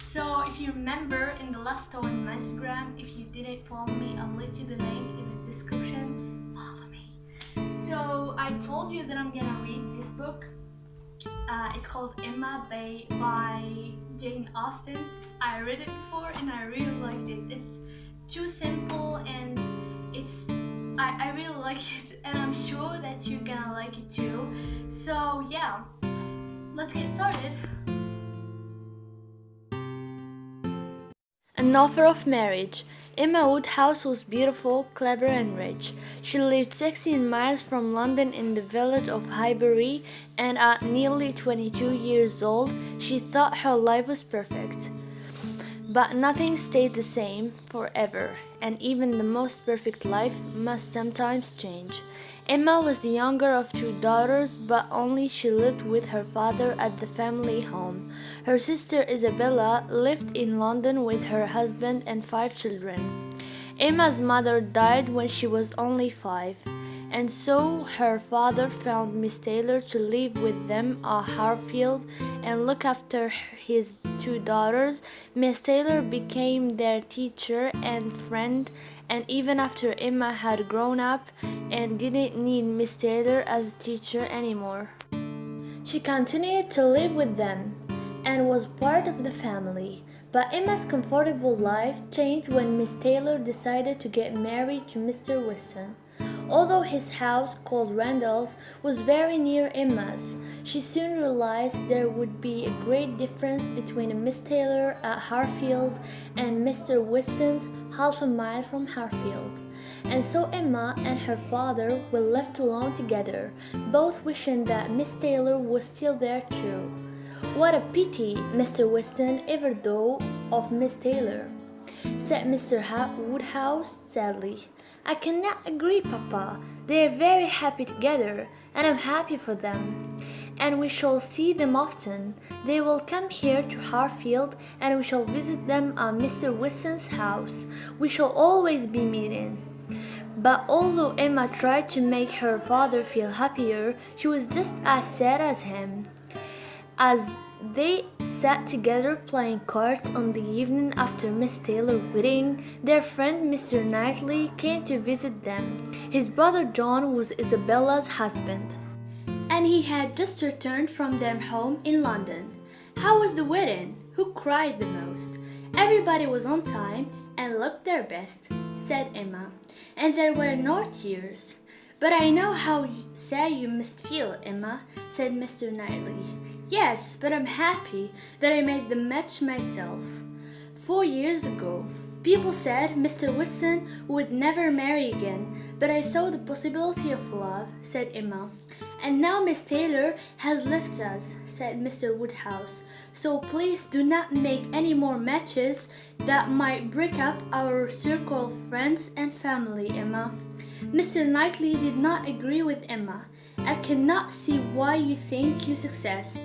So if you remember in the last story on my Instagram, if you didn't follow me, I'll leave you the link in the description. Follow me. So I told you that I'm gonna read this book. It's called Emma by Jane Austen. I read it before and I really liked it. It's too simple and I really like it, and I'm sure that you're gonna like it too. So yeah, let's get started. An offer of marriage. Emma Woodhouse was beautiful, clever, and rich. She lived 16 miles from London in the village of Highbury, and at nearly 22 years old, she thought her life was perfect. But nothing stayed the same forever, and even the most perfect life must sometimes change. Emma was the younger of two daughters, but only she lived with her father at the family home. Her sister Isabella lived in London with her husband and 5 children. Emma's mother died when she was only 5, and so her father found Miss Taylor to live with them at Harfield and look after his 2 daughters. Miss Taylor became their teacher and friend, and even after Emma had grown up and didn't need Miss Taylor as a teacher anymore, she continued to live with them and was part of the family. But Emma's comfortable life changed when Miss Taylor decided to get married to Mr. Weston. Although his house, called Randall's, was very near Emma's, she soon realized there would be a great difference between Miss Taylor at Harfield and Mr. Weston half a mile from Harfield. And so Emma and her father were left alone together, both wishing that Miss Taylor was still there too. "What a pity Mr. Weston ever thought of Miss Taylor," said Mr. Woodhouse sadly. "I cannot agree, Papa. They are very happy together, and I'm happy for them. And we shall see them often. They will come here to Harfield, and we shall visit them at Mr. Weston's house. We shall always be meeting." But although Emma tried to make her father feel happier, she was just as sad as him. As they sat together playing cards on the evening after Miss Taylor's wedding, their friend Mr. Knightley came to visit them. His brother John was Isabella's husband, and he had just returned from their home in London. "How was the wedding? Who cried the most?" "Everybody was on time and looked their best," said Emma, "and there were no tears." "But I know how sad you must feel, Emma," said Mr. Knightley. "Yes, but I'm happy that I made the match myself. 4 years ago, people said Mr. Weston would never marry again, but I saw the possibility of love," said Emma. "And now Miss Taylor has left us," said Mr. Woodhouse. "So please do not make any more matches that might break up our circle of friends and family, Emma." Mr. Knightley did not agree with Emma. "I cannot see why you think you success.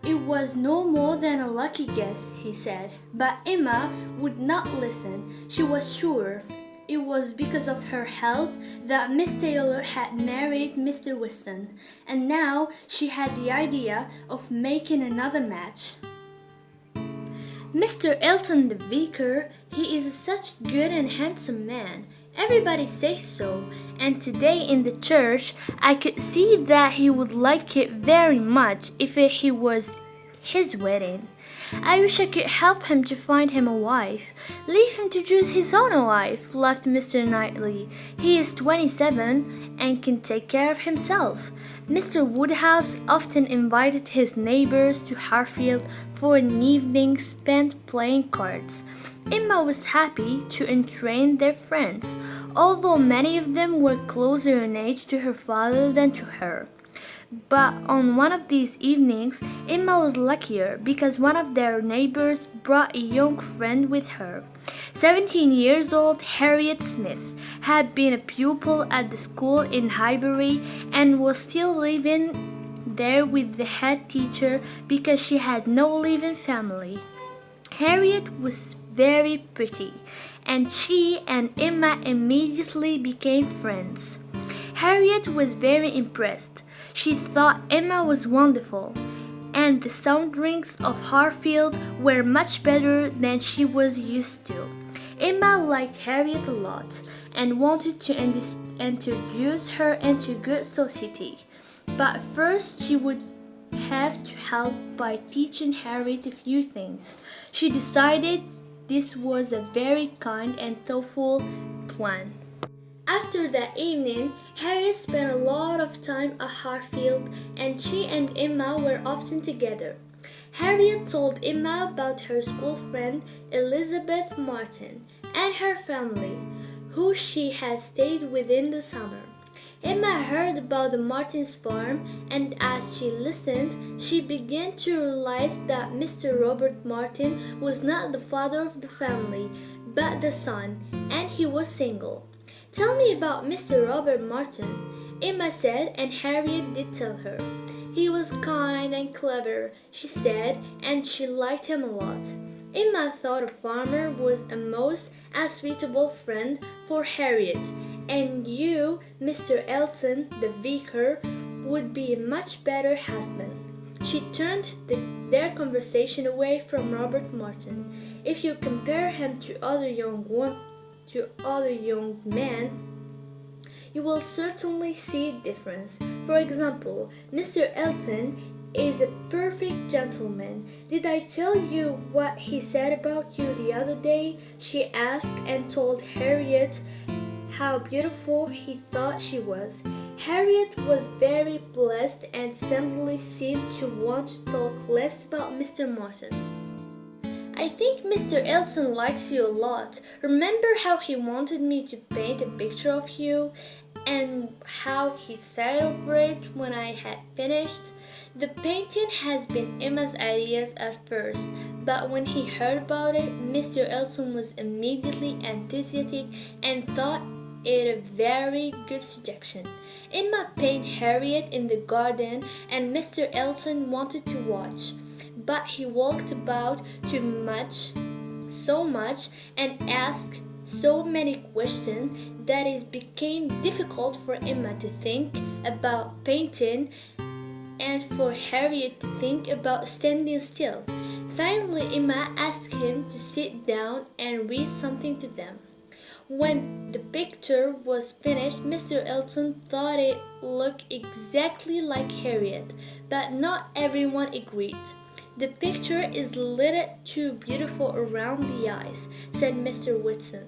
It was no more than a lucky guess," he said. But Emma would not listen. She was sure it was because of her help that Miss Taylor had married Mr. Weston, and now she had the idea of making another match. "Mr. Elton the vicar, he is such a good and handsome man. Everybody says so, and today in the church I could see that he would like it very much if he was his wedding. I wish I could help him to find him a wife." "Leave him to choose his own wife," laughed Mr. Knightley. "He is 27 and can take care of himself." Mr. Woodhouse often invited his neighbors to Harfield for an evening spent playing cards. Emma was happy to entertain their friends, although many of them were closer in age to her father than to her. But on one of these evenings, Emma was luckier because one of their neighbors brought a young friend with her. 17 years old Harriet Smith had been a pupil at the school in Highbury and was still living there with the head teacher because she had no living family. Harriet was very pretty, and she and Emma immediately became friends. Harriet was very impressed. She thought Emma was wonderful. and the soundings of Harfield were much better than she was used to. Emma liked Harriet a lot and wanted to introduce her into good society, but first she would have to help by teaching Harriet a few things. She decided this was a very kind and thoughtful plan. After that evening, Harriet spent a lot of time at Harfield, and she and Emma were often together. Harriet told Emma about her school friend Elizabeth Martin and her family, who she had stayed with in the summer. Emma heard about the Martins' farm, and as she listened, she began to realize that Mr. Robert Martin was not the father of the family, but the son, and he was single. "Tell me about Mr. Robert Martin," Emma said, and Harriet did tell her. "He was kind and clever," she said, and she liked him a lot. Emma thought a farmer was a most suitable friend for Harriet, and you, Mr. Elton, the vicar, would be a much better husband. She turned their conversation away from Robert Martin. If you compare him to other young men, you will certainly see a difference. For example, Mr. Elton is a perfect gentleman. Did I tell you what he said about you the other day?" she asked, and told Harriet how beautiful he thought she was. Harriet was very pleased and suddenly seemed to want to talk less about Mr. Martin. "I think Mr. Elton likes you a lot. Remember how he wanted me to paint a picture of you, and how he sighed over it when I had finished?" The painting has been Emma's idea at first, but when he heard about it, Mr. Elton was immediately enthusiastic and thought it a very good suggestion. Emma painted Harriet in the garden, and Mr. Elton wanted to watch, but he walked about so much, and asked so many questions that it became difficult for Emma to think about painting and for Harriet to think about standing still. Finally, Emma asked him to sit down and read something to them. When the picture was finished, Mr. Elton thought it looked exactly like Harriet, but not everyone agreed. "The picture is a little too beautiful around the eyes," said Mr. Whitson.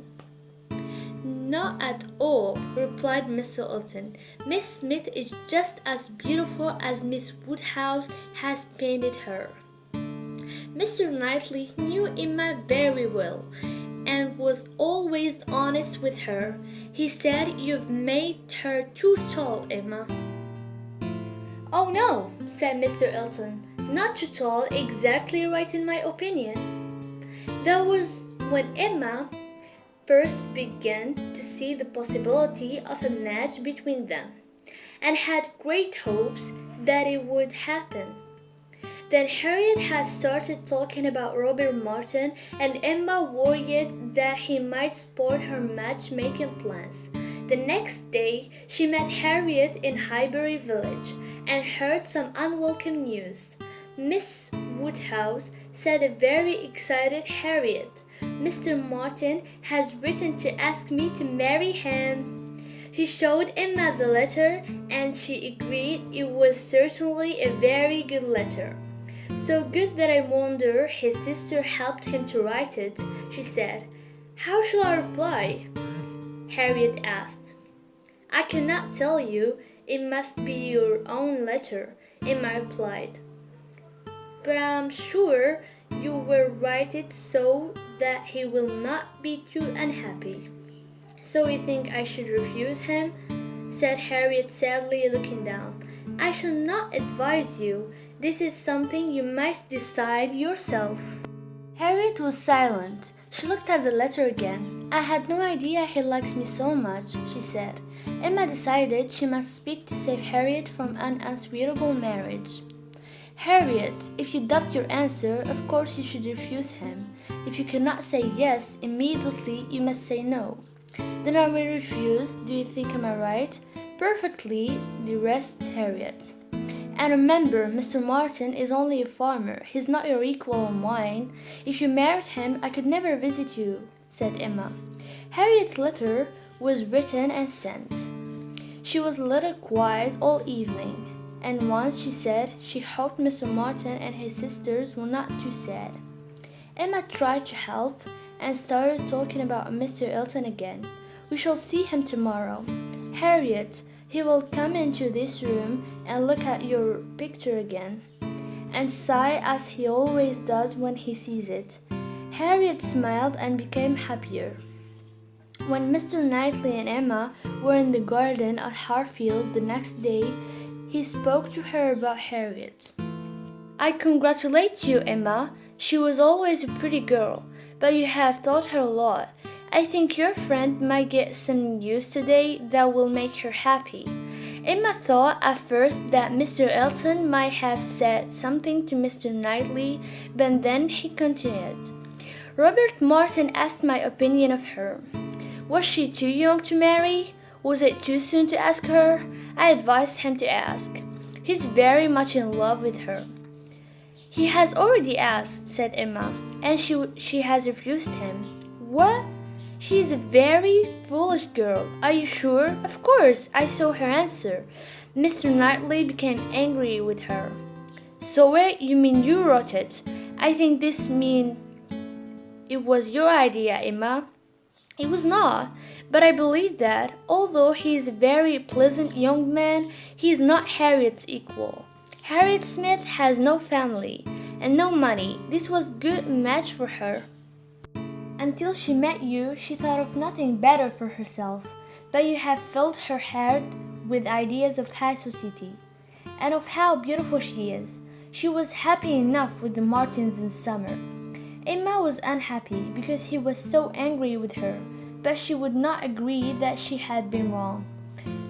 "Not at all," replied Mr. Elton. "Miss Smith is just as beautiful as Miss Woodhouse has painted her." Mr. Knightley knew Emma very well, and was always honest with her. He said, "You've made her too tall, Emma." "Oh no," said Mr. Elton, "not too tall, exactly right in my opinion." That was when Emma first began to see the possibility of a match between them, and had great hopes that it would happen. Then Harriet had started talking about Robert Martin, and Emma worried that he might spoil her matchmaking plans. The next day, she met Harriet in Highbury Village, and heard some unwelcome news. Miss Woodhouse said a very excited Harriet, "Mr. Martin has written to ask me to marry him." She showed Emma the letter, and she agreed it was certainly a very good letter. "So good that I wonder his sister helped him to write it," she said. "How shall I reply?" Harriet asked. "I cannot tell you. It must be your own letter," Emma replied. "But I'm sure you will write it so that he will not be too unhappy." "So you think I should refuse him?" said Harriet sadly, looking down. "I shall not advise you. This is something you must decide yourself." Harriet was silent. She looked at the letter again. "I had no idea he likes me so much," she said. Emma decided she must speak to save Harriet from an unsuitable marriage. "Harriet, if you doubt your answer, of course you should refuse him. If you cannot say yes immediately, you must say no." "Then I will refuse. Do you think am I right?" "Perfectly," the rest Harriet. And remember, Mr. Martin is only a farmer. He's not your equal or mine. If you married him, I could never visit you," said Emma. Harriet's letter was written and sent. She was a little quiet all evening, and once she said she hoped Mr. Martin and his sisters were not too sad. Emma tried to help and started talking about Mr. Elton again. "We shall see him tomorrow. Harriet, he will come into this room and look at your picture again, and sigh as he always does when he sees it." Harriet smiled and became happier. When Mr. Knightley and Emma were in the garden at Harfield the next day, he spoke to her about Harriet. "I congratulate you, Emma. She was always a pretty girl, but you have taught her a lot. I think your friend might get some news today that will make her happy." Emma thought at first that Mr. Elton might have said something to Mr. Knightley, but then he continued. "Robert Martin asked my opinion of her. Was she too young to marry? Was it too soon to ask her? I advised him to ask. He's very much in love with her." "He has already asked," said Emma, "and she has refused him." "What? She is a very foolish girl. Are you sure?" "Of course, I saw her answer." Mr. Knightley became angry with her. "Saw it? You mean you wrote it? I think this means it was your idea, Emma." "It was not, but I believe that, although he is a very pleasant young man, he is not Harriet's equal. Harriet Smith has no family and no money. This was a good match for her. Until she met you, she thought of nothing better for herself, but you have filled her heart with ideas of high society, and of how beautiful she is. She was happy enough with the Martins in summer." Emma was unhappy because he was so angry with her, but she would not agree that she had been wrong.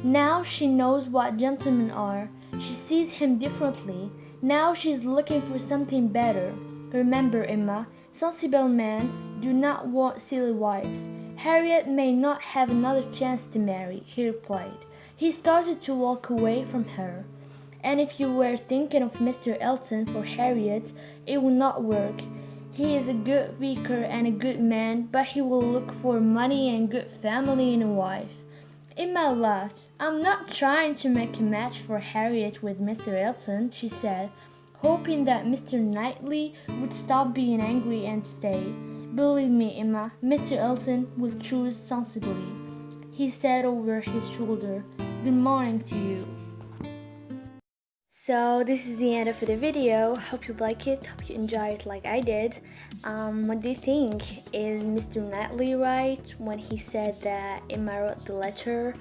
Now she knows what gentlemen are. She sees him differently. Now she is looking for something better. "Remember, Emma, sensible men do not want silly wives. Harriet may not have another chance to marry," he replied. He started to walk away from her. "And if you were thinking of Mr. Elton for Harriet, it would not work. He is a good vicar and a good man, but he will look for money and good family in a wife." Emma laughed. "I'm not trying to make a match for Harriet with Mr. Elton," she said, hoping that Mr. Knightley would stop being angry and stay. "Believe me, Emma, Mr. Elton will choose sensibly," he said over his shoulder. "Good morning to you." So this is the end of the video. Hope you like it. Hope you enjoy it like I did. What do you think? Is Mr. Knightley right when he said that Emma wrote the letter?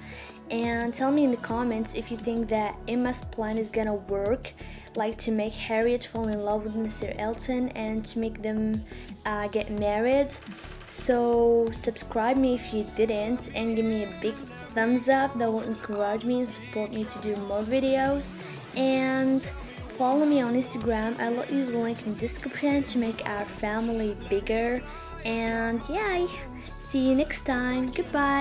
And tell me in the comments if you think that Emma's plan is gonna work, like to make Harriet fall in love with Mr. Elton and to make them get married. So subscribe me if you didn't, and give me a big thumbs up. That will encourage me and support me to do more videos. And follow me on Instagram. I'll use the link in the description to make our family bigger. And yeah, see you next time. Goodbye.